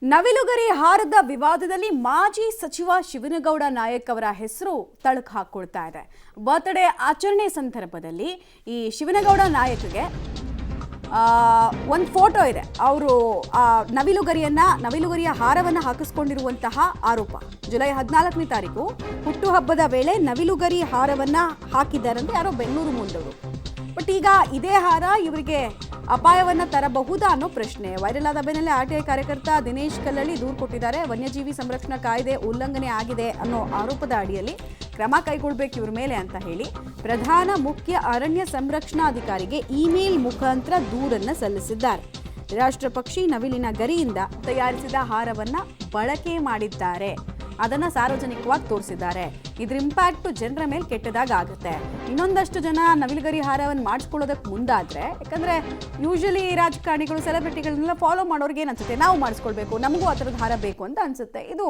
ನವಿಲುಗರಿ ಹಾರದ ವಿವಾದದಲ್ಲಿ ಮಾಜಿ ಸಚಿವ ಶಿವನಗೌಡ ನಾಯಕ್ ಅವರ ಹೆಸರು ತಳಕು ಹಾಕೊಳ್ತಾ ಇದೆ. ಬರ್ತ್ಡೇ ಆಚರಣೆ ಸಂದರ್ಭದಲ್ಲಿ ಈ ಶಿವನಗೌಡ ನಾಯಕ್ಗೆ ಒಂದು ಫೋಟೋ ಇದೆ. ಅವರು ನವಿಲುಗರಿಯ ಹಾರವನ್ನು ಹಾಕಿಸ್ಕೊಂಡಿರುವಂತಹ ಆರೋಪ. ಜುಲೈ 14ನೇ ತಾರೀಕು ಹುಟ್ಟುಹಬ್ಬದ ವೇಳೆ ನವಿಲುಗರಿ ಹಾರವನ್ನು ಹಾಕಿದ್ದಾರಂತೆ ಯಾರೋ ಬೆಂಗಳೂರು ಮೂಲದವರು. ಬಟ್ ಈಗ ಇದೇ ಹಾರ ಇವರಿಗೆ ಅಪಾಯವನ್ನು ತರಬಹುದಾ ಅನ್ನೋ ಪ್ರಶ್ನೆ ವೈರಲ್ ಆದ ಬೆನ್ನಲ್ಲೇ ಆರ್ಟಿಐ ಕಾರ್ಯಕರ್ತ ದಿನೇಶ್ ಕಲ್ಲಳ್ಳಿ ದೂರು ಕೊಟ್ಟಿದ್ದಾರೆ. ವನ್ಯಜೀವಿ ಸಂರಕ್ಷಣಾ ಕಾಯ್ದೆ ಉಲ್ಲಂಘನೆ ಆಗಿದೆ ಅನ್ನೋ ಆರೋಪದ ಅಡಿಯಲ್ಲಿ ಕ್ರಮ ಕೈಗೊಳ್ಳಬೇಕು ಇವ್ರ ಮೇಲೆ ಅಂತ ಹೇಳಿ ಪ್ರಧಾನ ಮುಖ್ಯ ಅರಣ್ಯ ಸಂರಕ್ಷಣಾಧಿಕಾರಿಗೆ ಇಮೇಲ್ ಮುಖಾಂತರ ದೂರನ್ನು ಸಲ್ಲಿಸಿದ್ದಾರೆ. ರಾಷ್ಟ್ರ ಪಕ್ಷಿ ನವಿಲಿನ ಗರಿಯಿಂದ ತಯಾರಿಸಿದ ಹಾರವನ್ನು ಬಳಕೆ ಮಾಡಿದ್ದಾರೆ, ಅದನ್ನು ಸಾರ್ವಜನಿಕವಾಗಿ ತೋರಿಸಿದ್ದಾರೆ. ಇದ್ರ ಇಂಪ್ಯಾಕ್ಟು ಜನರ ಮೇಲೆ ಕೆಟ್ಟದಾಗ ಆಗುತ್ತೆ. ಇನ್ನೊಂದಷ್ಟು ಜನ ನವಿಲುಗರಿ ಹಾರವನ್ನು ಮಾಡಿಸ್ಕೊಳ್ಳೋದಕ್ಕೆ ಮುಂದಾದರೆ, ಯಾಕಂದರೆ ಯೂಶಲಿ ರಾಜಕಾರಣಿಗಳು ಸೆಲೆಬ್ರಿಟಿಗಳನ್ನೆಲ್ಲ ಫಾಲೋ ಮಾಡೋರಿಗೆ ಏನು ಅನ್ಸುತ್ತೆ, ನಾವು ಮಾಡಿಸ್ಕೊಳ್ಬೇಕು, ನಮಗೂ ಆ ಥರದ ಹಾರ ಬೇಕು ಅಂತ ಅನಿಸುತ್ತೆ. ಇದು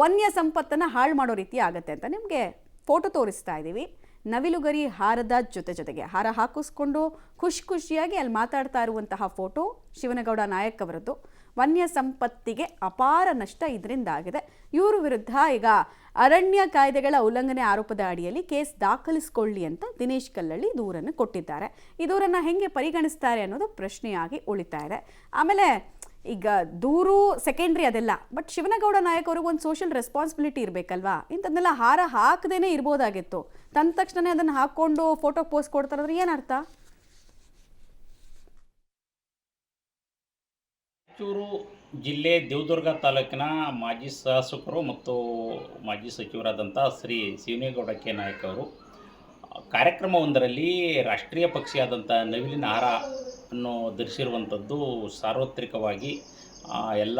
ವನ್ಯ ಸಂಪತ್ತನ್ನು ಹಾಳು ಮಾಡೋ ರೀತಿ ಆಗುತ್ತೆ ಅಂತ ನಿಮಗೆ ಫೋಟೋ ತೋರಿಸ್ತಾ ಇದ್ದೀವಿ. ನವಿಲುಗರಿ ಹಾರದ ಜೊತೆಗೆ ಹಾರ ಹಾಕಿಸ್ಕೊಂಡು ಖುಷಿಯಾಗಿ ಅಲ್ಲಿ ಮಾತಾಡ್ತಾ ಇರುವಂತಹ ಫೋಟೋ ಶಿವನಗೌಡ ನಾಯಕ್ ಅವರದ್ದು. ವನ್ಯ ಸಂಪತ್ತಿಗೆ ಅಪಾರ ನಷ್ಟ ಇದರಿಂದ ಆಗಿದೆ. ಇವರ ವಿರುದ್ಧ ಈಗ ಅರಣ್ಯ ಕಾಯ್ದೆಗಳ ಉಲ್ಲಂಘನೆ ಆರೋಪದ ಅಡಿಯಲ್ಲಿ ಕೇಸ್ ದಾಖಲಿಸಿಕೊಳ್ಳಿ ಅಂತ ದಿನೇಶ್ ಕಲ್ಲಳ್ಳಿ ದೂರನ್ನು ಕೊಟ್ಟಿದ್ದಾರೆ. ಈ ದೂರನ್ನು ಹೆಂಗೆ ಪರಿಗಣಿಸ್ತಾರೆ ಅನ್ನೋದು ಪ್ರಶ್ನೆಯಾಗಿ ಉಳಿತಾ ಇದೆ. ಆಮೇಲೆ ಈಗ ದೂರು ಸೆಕೆಂಡ್ರಿ ಅದೆಲ್ಲ, ಬಟ್ ಶಿವನಗೌಡ ನಾಯಕ್ ಅವ್ರಿಗೆ ಒಂದು ಸೋಷಿಯಲ್ ರೆಸ್ಪಾನ್ಸಿಬಿಲಿಟಿ ಇರಬೇಕಲ್ವಾ? ಇಂಥದ್ದನ್ನೆಲ್ಲ ಹಾರ ಹಾಕದೇನೆ ಇರ್ಬೋದಾಗಿತ್ತು. ತಂದ ತಕ್ಷಣ ಅದನ್ನು ಹಾಕ್ಕೊಂಡು ಫೋಟೋ ಪೋಸ್ಟ್ ಕೊಡ್ತಾರಂದ್ರೆ ಏನರ್ಥ? ರಾಯಚೂರು ಜಿಲ್ಲೆ ದೇವದುರ್ಗ ತಾಲೂಕಿನ ಮಾಜಿ ಶಾಸಕರು ಮತ್ತು ಮಾಜಿ ಸಚಿವರಾದಂಥ ಶ್ರೀ ಶಿವನಗೌಡ ಕೆ ನಾಯಕ್ ಅವರು ಕಾರ್ಯಕ್ರಮವೊಂದರಲ್ಲಿ ರಾಷ್ಟ್ರೀಯ ಪಕ್ಷಿಯಾದಂಥ ನವಿಲಿನ ಹಾರ ಅನ್ನು ಧರಿಸಿರುವಂಥದ್ದು ಸಾರ್ವತ್ರಿಕವಾಗಿ ಎಲ್ಲ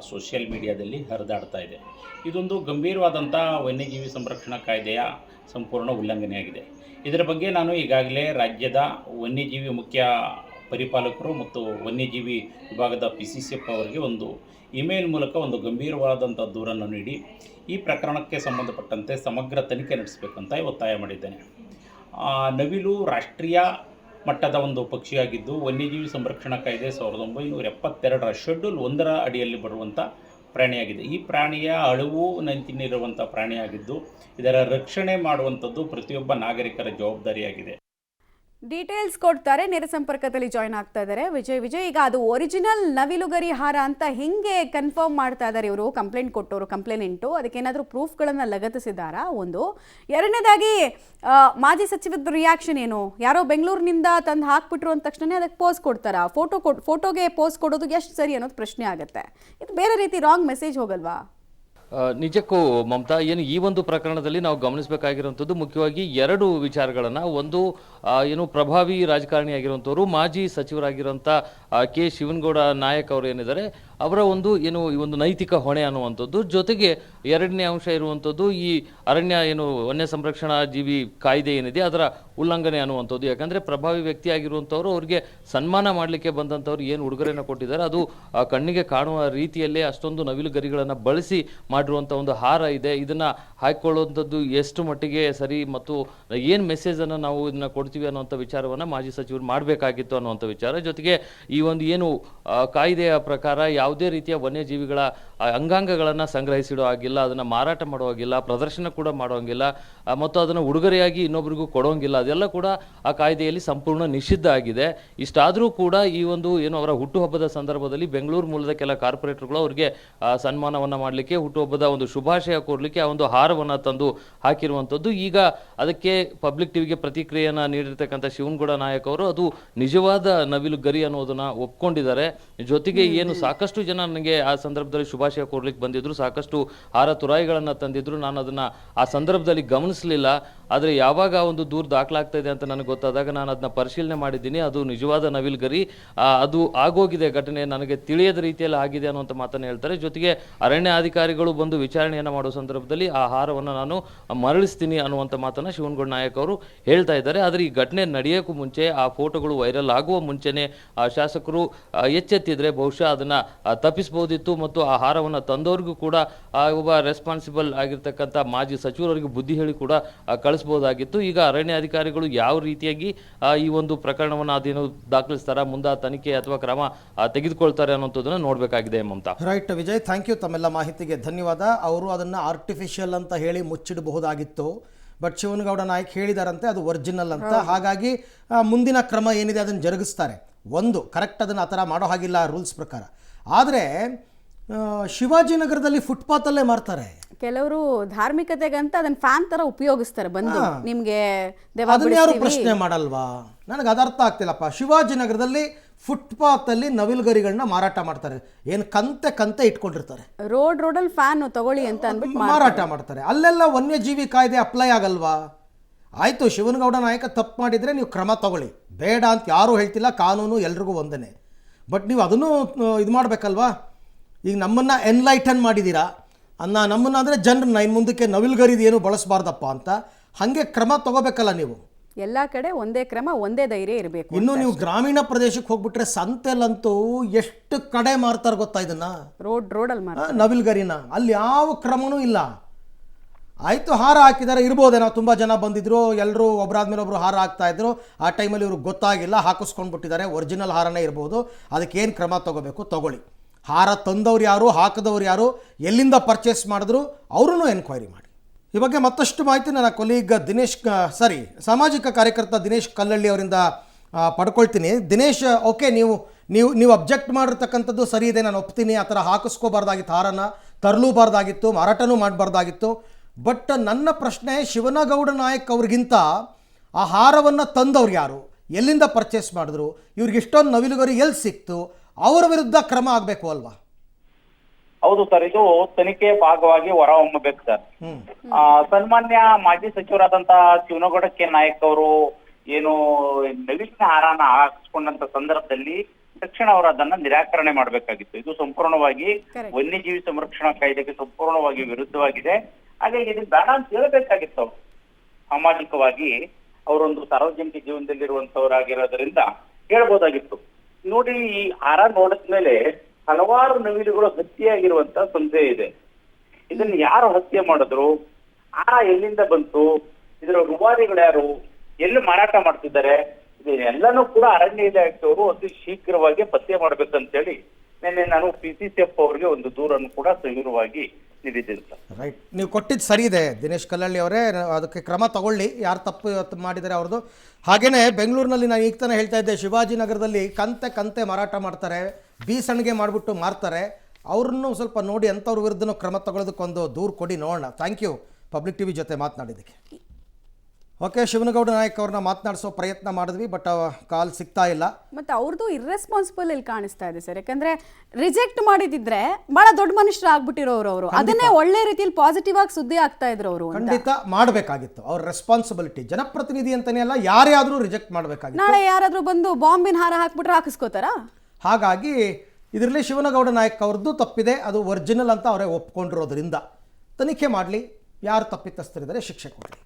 ಸೋಷಿಯಲ್ ಮೀಡಿಯಾದಲ್ಲಿ ಹರಿದಾಡ್ತಾ ಇದೆ. ಇದೊಂದು ಗಂಭೀರವಾದಂಥ ವನ್ಯಜೀವಿ ಸಂರಕ್ಷಣಾ ಕಾಯ್ದೆಯ ಸಂಪೂರ್ಣ ಉಲ್ಲಂಘನೆಯಾಗಿದೆ. ಇದರ ಬಗ್ಗೆ ನಾನು ಈಗಾಗಲೇ ರಾಜ್ಯದ ವನ್ಯಜೀವಿ ಮುಖ್ಯ ಪರಿಪಾಲಕರು ಮತ್ತು ವನ್ಯಜೀವಿ ವಿಭಾಗದ PCCF ಅವರಿಗೆ ಒಂದು ಇಮೇಲ್ ಮೂಲಕ ಒಂದು ಗಂಭೀರವಾದಂಥ ದೂರನ್ನು ನೀಡಿ ಈ ಪ್ರಕರಣಕ್ಕೆ ಸಂಬಂಧಪಟ್ಟಂತೆ ಸಮಗ್ರ ತನಿಖೆ ನಡೆಸಬೇಕಂತ ಒತ್ತಾಯ ಮಾಡಿದ್ದೇನೆ. ನವಿಲು ರಾಷ್ಟ್ರೀಯ ಮಟ್ಟದ ಒಂದು ಪಕ್ಷಿಯಾಗಿದ್ದು ವನ್ಯಜೀವಿ ಸಂರಕ್ಷಣಾ ಕಾಯ್ದೆ 1972ರ ಶೆಡ್ಯೂಲ್ 1ರ ಅಡಿಯಲ್ಲಿ ಬರುವಂಥ ಪ್ರಾಣಿಯಾಗಿದೆ. ಈ ಪ್ರಾಣಿಯ ಅಳಿವು ನಂಚಿನಿರುವಂಥ ಪ್ರಾಣಿಯಾಗಿದ್ದು ಇದರ ರಕ್ಷಣೆ ಮಾಡುವಂಥದ್ದು ಪ್ರತಿಯೊಬ್ಬ ನಾಗರಿಕರ ಜವಾಬ್ದಾರಿಯಾಗಿದೆ. ಡೀಟೇಲ್ಸ್ ಕೊಡ್ತಾರೆ. ನೇರ ಸಂಪರ್ಕದಲ್ಲಿ ಜಾಯ್ನ್ ಆಗ್ತಾ ಇದ್ದಾರೆ ವಿಜಯ್. ಈಗ ಅದು ಒರಿಜಿನಲ್ ನವಿಲುಗರಿ ಹಾರ ಅಂತ ಹೆಂಗೆ ಕನ್ಫರ್ಮ್ ಮಾಡ್ತಾ ಇದ್ದಾರೆ ಇವರು ಕಂಪ್ಲೇನೆಂಟು? ಅದಕ್ಕೇನಾದರೂ ಪ್ರೂಫ್ಗಳನ್ನು ಲಗತ್ತಿಸಿದಾರಾ? ಒಂದು. ಎರಡನೇದಾಗಿ ಮಾಜಿ ಸಚಿವದ ರಿಯಾಕ್ಷನ್ ಏನು? ಯಾರೋ ಬೆಂಗಳೂರಿನಿಂದ ತಂದು ಹಾಕ್ಬಿಟ್ರು ಅಂದ ತಕ್ಷಣ ಅದಕ್ಕೆ ಪೋಸ್ ಕೊಡ್ತಾರಾ? ಫೋಟೋಗೆ ಪೋಸ್ ಕೊಡೋದು ಎಷ್ಟು ಸರಿ ಅನ್ನೋದು ಪ್ರಶ್ನೆ ಆಗುತ್ತೆ. ಇದು ಬೇರೆ ರೀತಿ ರಾಂಗ್ ಮೆಸೇಜ್ ಹೋಗಲ್ವಾ? ನಿಜಕ್ಕೂ ಮಮತಾ, ಏನು ಈ ಒಂದು ಪ್ರಕರಣದಲ್ಲಿ ನಾವು ಗಮನಿಸಬೇಕಾಗಿರುವಂಥದ್ದು ಮುಖ್ಯವಾಗಿ ಎರಡು ವಿಚಾರಗಳನ್ನು. ಒಂದು, ಏನು ಪ್ರಭಾವಿ ರಾಜಕಾರಣಿಯಾಗಿರುವಂಥವ್ರು ಮಾಜಿ ಸಚಿವರಾಗಿರುವಂಥ ಕೆ ಶಿವನಗೌಡ ನಾಯಕ್ ಅವರು ಏನಿದ್ದಾರೆ ಅವರ ಒಂದು ಈ ಒಂದು ನೈತಿಕ ಹೊಣೆ ಅನ್ನುವಂಥದ್ದು. ಜೊತೆಗೆ ಎರಡನೇ ಅಂಶ ಇರುವಂಥದ್ದು ಈ ಅರಣ್ಯ ವನ್ಯ ಸಂರಕ್ಷಣಾ ಜೀವಿ ಕಾಯ್ದೆ ಏನಿದೆ ಅದರ ಉಲ್ಲಂಘನೆ ಅನ್ನುವಂಥದ್ದು. ಯಾಕಂದರೆ ಪ್ರಭಾವಿ ವ್ಯಕ್ತಿಯಾಗಿರುವಂಥವ್ರು ಅವ್ರಿಗೆ ಸನ್ಮಾನ ಮಾಡಲಿಕ್ಕೆ ಬಂದಂಥವ್ರು ಏನು ಉಡುಗೊರೆಯನ್ನು ಕೊಟ್ಟಿದ್ದಾರೆ ಅದು ಕಣ್ಣಿಗೆ ಕಾಣುವ ರೀತಿಯಲ್ಲೇ ಅಷ್ಟೊಂದು ನವಿಲು ಗರಿಗಳನ್ನು ಬಳಸಿ ಮಾಡಿರುವಂಥ ಒಂದು ಹಾರ ಇದೆ. ಇದನ್ನು ಹಾಕಿಕೊಳ್ಳುವಂಥದ್ದು ಎಷ್ಟು ಮಟ್ಟಿಗೆ ಸರಿ ಮತ್ತು ಏನು ಮೆಸೇಜನ್ನು ನಾವು ಇದನ್ನು ಕೊಡ್ತೀವಿ ಅನ್ನುವಂಥ ವಿಚಾರವನ್ನು ಮಾಜಿ ಸಚಿವರು ಮಾಡಬೇಕಾಗಿತ್ತು ಅನ್ನುವಂಥ ವಿಚಾರ. ಜೊತೆಗೆ ಈ ಒಂದು ಕಾಯ್ದೆಯ ಪ್ರಕಾರ ಯಾವುದೇ ರೀತಿಯ ವನ್ಯಜೀವಿಗಳ ಅಂಗಾಂಗಗಳನ್ನು ಸಂಗ್ರಹಿಸಿಡೋ ಆಗಿಲ್ಲ, ಅದನ್ನು ಮಾರಾಟ ಮಾಡುವಾಗಿಲ್ಲ, ಪ್ರದರ್ಶನ ಕೂಡ ಮಾಡುವಂಗಿಲ್ಲ ಮತ್ತು ಅದನ್ನು ಉಡುಗೊರೆಯಾಗಿ ಇನ್ನೊಬ್ಬರಿಗೂ ಕೊಡೋಂಗಿಲ್ಲ. ಅದೆಲ್ಲ ಕೂಡ ಆ ಕಾಯ್ದೆಯಲ್ಲಿ ಸಂಪೂರ್ಣ ನಿಷಿದ್ಧ ಆಗಿದೆ. ಇಷ್ಟಾದರೂ ಕೂಡ ಈ ಒಂದು ಅವರ ಹುಟ್ಟುಹಬ್ಬದ ಸಂದರ್ಭದಲ್ಲಿ ಬೆಂಗಳೂರು ಮೂಲದ ಕೆಲ ಕಾರ್ಪೊರೇಟರ್ಗಳು ಅವರಿಗೆ ಸನ್ಮಾನವನ್ನು ಮಾಡಲಿಕ್ಕೆ, ಹುಟ್ಟುಹಬ್ಬದ ಒಂದು ಶುಭಾಶಯ ಕೋರಲಿಕ್ಕೆ ಆ ಒಂದು ಹಾರವನ್ನು ತಂದು ಹಾಕಿರುವಂಥದ್ದು. ಈಗ ಅದಕ್ಕೆ ಪಬ್ಲಿಕ್ ಟಿವಿಗೆ ಪ್ರತಿಕ್ರಿಯೆಯನ್ನು ನೀಡಿರ್ತಕ್ಕಂಥ ಶಿವನಗೌಡ ನಾಯಕ್ ಅವರು ಅದು ನಿಜವಾದ ನವಿಲು ಗರಿ ಅನ್ನೋದನ್ನ ಒಪ್ಕೊಂಡಿದ್ದಾರೆ. ಜೊತೆಗೆ ಸಾಕಷ್ಟು ಜನ ನನಗೆ ಆ ಸಂದರ್ಭದಲ್ಲಿ ಶುಭಾಶಯ ಕೋರ್ಲಿಕ್ಕೆ ಬಂದಿದ್ರು, ಸಾಕಷ್ಟು ಹಾರ ತುರಾಯಿಗಳನ್ನು ತಂದಿದ್ರು, ನಾನು ಅದನ್ನು ಆ ಸಂದರ್ಭದಲ್ಲಿ ಗಮನಿಸಲಿಲ್ಲ. ಆದರೆ ಯಾವಾಗ ಒಂದು ದೂರು ದಾಖಲಾಗ್ತಾ ಇದೆ ಅಂತ ನನಗೆ ಗೊತ್ತಾದಾಗ ನಾನು ಅದನ್ನ ಪರಿಶೀಲನೆ ಮಾಡಿದ್ದೀನಿ. ಅದು ನಿಜವಾದ ನವಿಲು ಗರಿ, ಅದು ಆಗೋಗಿದೆ ಘಟನೆ, ನನಗೆ ತಿಳಿಯದ ರೀತಿಯಲ್ಲಿ ಆಗಿದೆ ಅನ್ನುವಂಥ ಮಾತನ್ನು ಹೇಳ್ತಾರೆ. ಜೊತೆಗೆ ಅರಣ್ಯ ಅಧಿಕಾರಿಗಳು ಬಂದು ವಿಚಾರಣೆಯನ್ನು ಮಾಡುವ ಸಂದರ್ಭದಲ್ಲಿ ಆ ಹಾರವನ್ನು ನಾನು ಮರಳಿಸ್ತೀನಿ ಅನ್ನುವಂಥ ಮಾತನ್ನು ಶಿವನಗೌಡ ನಾಯಕ್ ಅವರು ಹೇಳ್ತಾ ಇದ್ದಾರೆ. ಆದರೆ ಈ ಘಟನೆ ನಡೆಯೋಕ್ಕೂ ಮುಂಚೆ, ಆ ಫೋಟೋಗಳು ವೈರಲ್ ಆಗುವ ಮುಂಚೆನೇ ಶಾಸಕರು ಎಚ್ಚೆತ್ತಿದ್ರೆ ಬಹುಶಃ ಅದನ್ನು ತಪ್ಪಿಸಬಹುದಿತ್ತು ಮತ್ತು ಆ ಹಾರವನ್ನು ತಂದವರಿಗೂ ಕೂಡ ಒಬ್ಬ ರೆಸ್ಪಾನ್ಸಿಬಲ್ ಆಗಿರ್ತಕ್ಕಂಥ ಮಾಜಿ ಸಚಿವರಿಗೆ ಬುದ್ಧಿ ಹೇಳಿ ಕೂಡ ಬಳಸ್ಬೋದಾಗಿತ್ತು. ಈಗ ಅರಣ್ಯ ಅಧಿಕಾರಿಗಳು ಯಾವ ರೀತಿಯಾಗಿ ಈ ಒಂದು ಪ್ರಕರಣವನ್ನು ಅದೇನು ದಾಖಲಿಸ್ತಾರ, ಮುಂದೆ ತನಿಖೆ ಅಥವಾ ಕ್ರಮ ತೆಗೆದುಕೊಳ್ತಾರೆ ಅನ್ನೋಂಥದ್ದನ್ನು ನೋಡಬೇಕಾಗಿದೆ Mamata. Right Vijay, thank you, ತಮ್ಮೆಲ್ಲ ಮಾಹಿತಿಗೆ ಧನ್ಯವಾದ. ಅವರು ಅದನ್ನು ಆರ್ಟಿಫಿಷಿಯಲ್ ಅಂತ ಹೇಳಿ ಮುಚ್ಚಿಡಬಹುದಾಗಿತ್ತು, ಬಟ್ ಶಿವನಗೌಡ ನಾಯಕ್ ಹೇಳಿದಾರಂತೆ ಅದು ಒರಿಜಿನಲ್ ಅಂತ. ಹಾಗಾಗಿ ಮುಂದಿನ ಕ್ರಮ ಏನಿದೆ ಅದನ್ನು ಜರುಗಿಸ್ತಾರೆ. ಒಂದು ಕರೆಕ್ಟ್, ಅದನ್ನು ಆ ಥರ ಮಾಡೋ ಹಾಗಿಲ್ಲ ರೂಲ್ಸ್ ಪ್ರಕಾರ. ಆದರೆ ಶಿವಾಜಿನಗರದಲ್ಲಿ ಫುಟ್ಪಾತಲ್ಲೇ ಮಾರ್ತಾರೆ. ಕೆಲವರು ಧಾರ್ಮಿಕತೆಗಂತ ಅದನ್ನ ಫ್ಯಾನ್ ತರ ಉಪಯೋಗಿಸ್ತಾರೆ ಬಂದು ನಿಮ್ಗೆ ಅದನ್ನ ಯಾರು ಪ್ರಶ್ನೆ ಮಾಡಲ್ವಾ? ನನಗೆ ಅದರ್ಥ ಆಗ್ತಿಲ್ಲಪ್ಪ. ಶಿವಾಜಿನಗರದಲ್ಲಿ ಫುಟ್ಪಾತಲ್ಲಿ ನವಿಲುಗರಿಗಳನ್ನ ಮಾರಾಟ ಮಾಡ್ತಾರೆ. ಏನು ಕಂತೆ ಇಟ್ಕೊಂಡಿರ್ತಾರೆ, ರೋಡಲ್ಲಿ ಫ್ಯಾನ್ ತಗೊಳ್ಳಿ ಅಂತ ಅಂದ್ಬಿಟ್ಟು ಮಾರಾಟ ಮಾಡ್ತಾರೆ. ಅಲ್ಲೆಲ್ಲ ವನ್ಯಜೀವಿ ಕಾಯ್ದೆ ಅಪ್ಲೈ ಆಗಲ್ವಾ? ಆಯಿತು, ಶಿವನಗೌಡ ನಾಯಕ ತಪ್ಪು ಮಾಡಿದರೆ ನೀವು ಕ್ರಮ ತಗೊಳ್ಳಿ, ಬೇಡ ಅಂತ ಯಾರೂ ಹೇಳ್ತಿಲ್ಲ, ಕಾನೂನು ಎಲ್ರಿಗೂ ಒಂದೇ. ಬಟ್ ನೀವು ಅದನ್ನು ಇದು ಮಾಡಬೇಕಲ್ವಾ? ಈಗ ನಮ್ಮನ್ನು ಎನ್ಲೈಟನ್ ಮಾಡಿದ್ದೀರಾ ನಮ್ಮನ್ನು ಅಂದರೆ ಜನರನ್ನ ಇನ್ನು ಮುಂದಕ್ಕೆ ನವಿಲುಗರಿದು ಏನು ಬಳಸಬಾರ್ದಪ್ಪ ಅಂತ, ಹಾಗೆ ಕ್ರಮ ತಗೋಬೇಕಲ್ಲ ನೀವು. ಎಲ್ಲ ಕಡೆ ಒಂದೇ ಕ್ರಮ, ಒಂದೇ ಧೈರ್ಯ ಇರಬೇಕು. ಇನ್ನು ನೀವು ಗ್ರಾಮೀಣ ಪ್ರದೇಶಕ್ಕೆ ಹೋಗ್ಬಿಟ್ರೆ ಸಂತೆಲಂತೂ ಎಷ್ಟು ಕಡೆ ಮಾರ್ತಾರೆ ಗೊತ್ತಾ ಇದನ್ನ, ರೋಡಲ್ಲಿ ನವಿಲುಗರಿನ. ಅಲ್ಲಿ ಯಾವ ಕ್ರಮನೂ ಇಲ್ಲ. ಆಯಿತು, ಹಾರ ಹಾಕಿದ್ದಾರೆ, ಇರ್ಬೋದೇನೋ, ತುಂಬ ಜನ ಬಂದಿದ್ರು, ಎಲ್ಲರೂ ಒಬ್ಬರಾದ್ಮೇಲೆ ಒಬ್ಬರು ಹಾರ ಹಾಕ್ತಾ ಇದ್ರು. ಆ ಟೈಮಲ್ಲಿ ಇವ್ರಿಗೆ ಗೊತ್ತಾಗಿಲ್ಲ, ಹಾಕಿಸ್ಕೊಂಡ್ಬಿಟ್ಟಿದ್ದಾರೆ. ಒರಿಜಿನಲ್ ಹಾರನೇ ಇರ್ಬೋದು. ಅದಕ್ಕೇನು ಕ್ರಮ ತಗೋಬೇಕು ತಗೊಳ್ಳಿ. ಹಾರ ತಂದವ್ರು ಯಾರು, ಹಾಕಿದವ್ರು ಯಾರು, ಎಲ್ಲಿಂದ ಪರ್ಚೇಸ್ ಮಾಡಿದ್ರು ಅವ್ರೂ ಎನ್ಕ್ವೈರಿ ಮಾಡಿ. ಈ ಬಗ್ಗೆ ಮತ್ತಷ್ಟು ಮಾಹಿತಿ ನನ್ನ ಕೊಲೀಗ್ ಸಾಮಾಜಿಕ ಕಾರ್ಯಕರ್ತ ದಿನೇಶ್ ಕಲ್ಲಳ್ಳಿ ಅವರಿಂದ ಪಡ್ಕೊಳ್ತೀನಿ. ದಿನೇಶ್, ಓಕೆ, ನೀವು ಅಬ್ಜೆಕ್ಟ್ ಮಾಡಿರ್ತಕ್ಕಂಥದ್ದು ಸರಿ ಇದೆ, ನಾನು ಒಪ್ತೀನಿ. ಆ ಥರ ಹಾಕಿಸ್ಕೋಬಾರ್ದಾಗಿತ್ತು, ಹಾರನ ತರಲೂಬಾರ್ದಾಗಿತ್ತು, ಮಾರಾಟನೂ ಮಾಡಬಾರ್ದಾಗಿತ್ತು. ಬಟ್ ನನ್ನ ಪ್ರಶ್ನೆ, ಶಿವನಗೌಡ ನಾಯಕ್ ಅವ್ರಿಗಿಂತ ಆ ಹಾರವನ್ನು ತಂದವ್ರು ಯಾರು, ಎಲ್ಲಿಂದ ಪರ್ಚೇಸ್ ಮಾಡಿದ್ರು, ಇವ್ರಿಗೆ ಇಷ್ಟೊಂದು ನವಿಲುಗರಿ ಎಲ್ಲಿ ಸಿಕ್ತು, ಅವರ ವಿರುದ್ಧ ಕ್ರಮ ಆಗಬೇಕು ಅಲ್ವಾ? ಹೌದು ಸರ್, ಇದು ತನಿಖೆಯ ಭಾಗವಾಗಿ ಹೊರಹೊಮ್ಮಬೇಕು ಸರ್. ಸನ್ಮಾನ್ಯ ಮಾಜಿ ಸಚಿವರಾದಂತಹ ಶಿವನಗೌಡ ಕೆ ನಾಯಕ್ ಅವರು ಏನು ನವಿಲಿನ ಹಾರನ ಹಾಕಿಸ್ಕೊಂಡಂತ ಸಂದರ್ಭದಲ್ಲಿ ತಕ್ಷಣ ಅವರು ಅದನ್ನ ನಿರಾಕರಣೆ ಮಾಡಬೇಕಾಗಿತ್ತು. ಇದು ಸಂಪೂರ್ಣವಾಗಿ ವನ್ಯಜೀವಿ ಸಂರಕ್ಷಣಾ ಕಾಯ್ದೆಗೆ ಸಂಪೂರ್ಣವಾಗಿ ವಿರುದ್ಧವಾಗಿದೆ. ಹಾಗಾಗಿ ಇದನ್ನ ಬೇಡ ಅಂತ ಹೇಳಬೇಕಾಗಿತ್ತು ಅವರು. ಸಾಮಾಜಿಕವಾಗಿ ಅವರೊಂದು ಸಾರ್ವಜನಿಕ ಜೀವನದಲ್ಲಿರುವಂತವರಾಗಿರೋದ್ರಿಂದ ಹೇಳ್ಬೋದಾಗಿತ್ತು. ನೋಡಿ, ಈ ಹಾರ ನೋಡಿದ್ಮೇಲೆ ಹಲವಾರು ನವಿಲುಗಳು ಹತ್ಯೆಯಾಗಿರುವಂತ ಸಂಶಯ ಇದೆ. ಇದನ್ನ ಯಾರು ಹತ್ಯೆ ಮಾಡಿದ್ರು, ಹಾರ ಎಲ್ಲಿಂದ ಬಂತು, ಇದರ ರೂವಾರಿಗಳು ಯಾರು, ಎಲ್ಲಿ ಮಾರಾಟ ಮಾಡ್ತಿದ್ದಾರೆ, ಇದನ್ನೆಲ್ಲನೂ ಕೂಡ ಅರಣ್ಯ ಇಲಾಖೆಯವರು ಅತಿ ಶೀಘ್ರವಾಗಿ ಪತ್ತೆ ಮಾಡ್ಬೇಕಂತೇಳಿ ನಿನ್ನೆ ನಾನು PCCF ಅವರಿಗೆ ಒಂದು ದೂರನ್ನು ಕೂಡ ಸವಿರವಾಗಿ ನೀಡಿದ್ದೀನಿ ಸರ್. ರೈಟ್, ನೀವು ಕೊಟ್ಟಿದ್ದು ಸರಿ ಇದೆ ದಿನೇಶ್ ಕಲ್ಲಳ್ಳಿ ಅವರೇ, ಅದಕ್ಕೆ ಕ್ರಮ ತಗೊಳ್ಳಿ, ಯಾರು ತಪ್ಪು ಮಾಡಿದ್ದಾರೆ ಅವ್ರದ್ದು. ಹಾಗೇನೆ ಬೆಂಗಳೂರಿನಲ್ಲಿ ನಾನು ಈಗ ತಾನೇ ಹೇಳ್ತಾ ಇದ್ದೆ, ಶಿವಾಜಿನಗರದಲ್ಲಿ ಕಂತೆ ಮಾರಾಟ ಮಾಡ್ತಾರೆ, ಬೀಸಣಿಗೆ ಮಾಡಿಬಿಟ್ಟು ಮಾರ್ತಾರೆ. ಅವ್ರನ್ನೂ ಸ್ವಲ್ಪ ನೋಡಿ, ಅಂಥವ್ರ ವಿರುದ್ಧನೂ ಕ್ರಮ ತಗೊಳ್ಳೋದಕ್ಕೊಂದು ದೂರು ಕೊಡಿ, ನೋಡೋಣ. ಥ್ಯಾಂಕ್ ಯು ಪಬ್ಲಿಕ್ ಟಿವಿ ಜೊತೆ ಮಾತನಾಡಿದ್ದಕ್ಕೆ. ಓಕೆ, ಶಿವನಗೌಡ ನಾಯಕ್ ಅವ್ರನ್ನ ಮಾತನಾಡಿಸೋ ಪ್ರಯತ್ನ ಮಾಡಿದ್ವಿ, ಬಟ್ ಕಾಲ್ ಸಿಗ್ತಾ ಇಲ್ಲ. ಮತ್ತೆ ಅವ್ರದ್ದು ಇರ್ರೆಸ್ಪಾನ್ಸಿಬಲ್ ಇಲ್ಲಿ ಕಾಣಿಸ್ತಾ ಇದೆ ಸರ್. ಯಾಕಂದ್ರೆ ರಿಜೆಕ್ಟ್ ಮಾಡಿದಿದ್ರೆ ಬಹಳ ದೊಡ್ಡ ಮನುಷ್ಯರು ಆಗ್ಬಿಟ್ಟಿರೋರು ಅವರು, ಅದನ್ನೇ ಒಳ್ಳೆ ರೀತಿಯಲ್ಲಿ ಪಾಸಿಟಿವ್ ಆಗಿ ಸುದ್ದಿ ಆಗ್ತಾ ಇದ್ರು ಅವರು. ಖಂಡಿತ ಮಾಡಬೇಕಾಗಿತ್ತು, ಅವ್ರ ರೆಸ್ಪಾನ್ಸಿಬಿಲಿಟಿ. ಜನಪ್ರತಿನಿಧಿ ಅಂತಾನೆ ಅಲ್ಲ, ಯಾರೇ ಆದ್ರೂ ರಿಜೆಕ್ಟ್ ಮಾಡಬೇಕಾಗಿತ್ತು. ನಾಳೆ ಯಾರಾದ್ರೂ ಬಂದು ಬಾಂಬಿನ ಹಾರ ಹಾಕ್ಬಿಟ್ರೆ ಹಾಕಿಸ್ಕೋತಾರ. ಹಾಗಾಗಿ ಇದರಲ್ಲಿ ಶಿವನಗೌಡ ನಾಯಕ್ ಅವ್ರದ್ದು ತಪ್ಪಿದೆ, ಅದು ಒರಿಜಿನಲ್ ಅಂತ ಅವರೇ ಒಪ್ಕೊಂಡಿರೋದ್ರಿಂದ ತನಿಖೆ ಮಾಡಲಿ, ಯಾರು ತಪ್ಪಿತಸ್ಥರಿದ್ದಾರೆ ಶಿಕ್ಷೆ ಕೊಡಲಿ.